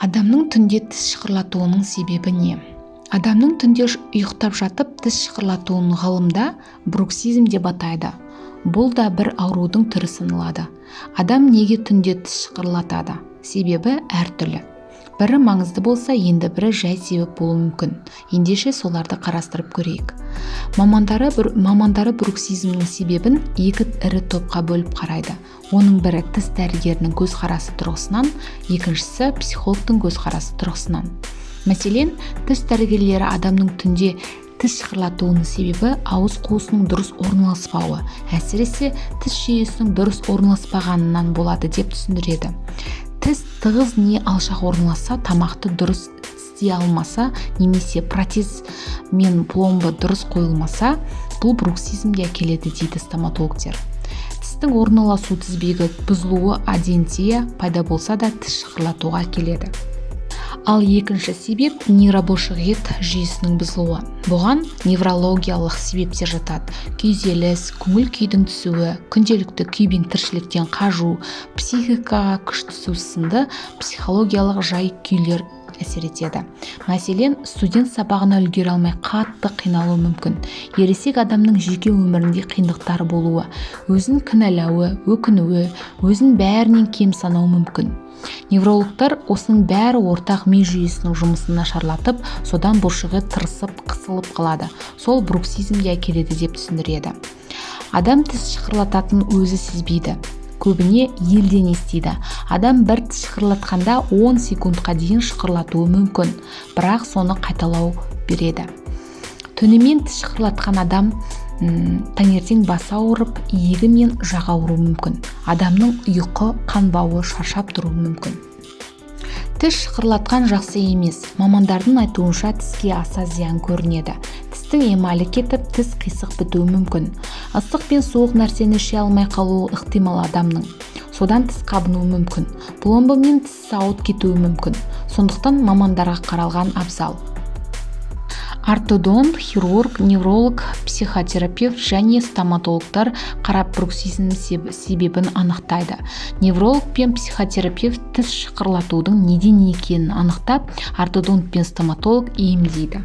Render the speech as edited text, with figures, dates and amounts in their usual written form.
Адамның түнде тіс шықырлатуының себебі не? Адамның түнде ұйықтап жатып тіс шықырлатуын ғылымда бруксизм деп атайды. Бұл да бір аурудың түрі саналады. Адам неге түнде тіс шықырлатады? Себебі әртүрлі. Бірі маңызды болса, енді бірі жай себеп болуы мүмкін. Ендеше соларды қарастырып көрейік. Мамандары бруксизмнің себебін екі ірі топқа бөліп қарайды. Оның бірі тіс дәрігерінің көзқарасы тұрғысынан, екіншісі психологтың көзқарасы тұрғысынан. Мәселен, тіс дәрігерлері адамның түнде тіс шықырлатуының себебі ауыз қуысының дұрыс орналаспауы, әсіресе тіс жүйесінің дұрыс орналаспағанынан болады деп түсіндіреді. Тіс тығыз не алшақ орналасса, тамақты дұрыс істей алмаса, немесе протез мен пломба дұрыс қойылмаса, бұл бруксизмге әкеледі дейді стоматологтер. Тістің орналасу тізбегі бұзылуы, адентия пайда болса да тіс шықырлатуға әкеледі. Ал екінші себеп нейробұлшық ет жүйесінің бұзылуы. Бұған неврологиялық себептер жатады. Күйзеліс, көңіл күйдің түсуі, күнделікті күйбең тіршіліктен қажу, психикаға күш түсу сынды психологиялық жай-күйлер әсер етеді. Мәселен, студент сабағына үлгере алмай қатты қиналуы мүмкін. Ересек адамның жеке өмірінде қиындықтар болуы, өзін кінәлауы, өкінуі, өзін бәрінен кем санауы мүмкін. Неврологтар осының бәрі ортақ ми жүйесінің жұмысын нашарлатып, содан бұлшық ет тырысып, қысылып қалады. Сол бруксизмге әкеледі деп түсіндіреді. Адам тіс шықырлататын өзі сезбейді. Көбіне елден естиді. Адам бір тіс шықырлатқанда 10 секундқа дейін шықырлатуы мүмкін, бірақ соны қайталау береді. Түнімен тіс шықырлатқан адам таңертең басы ауырып, иегі мен жағы ауыруы мүмкін. Адамның ұйқы қанбауы, шаршап тұруы мүмкін. Тіс шықырлатқан жақсы емес. Мамандардың айтуынша тіске аса зиян көрінеді. Тістің эмалі кетіп, тіс қисық бітуі мүмкін. Ыстық пен суық нәрсені іше алмай қалуы ықтимал адамның. Содан тіс қабынуы мүмкін. Пломбамен тіс сауыт кетуі мүмкін. Сондықтан мамандарға қаралған абзал. Ортодонт, хирург, невролог, психотерапевт және стоматологтар қарап бруксизмнің себебін анықтайды. Невролог пен психотерапевт тіс шықырлатудың неден екенін анықтап, ортодонт пен стоматолог емдейді.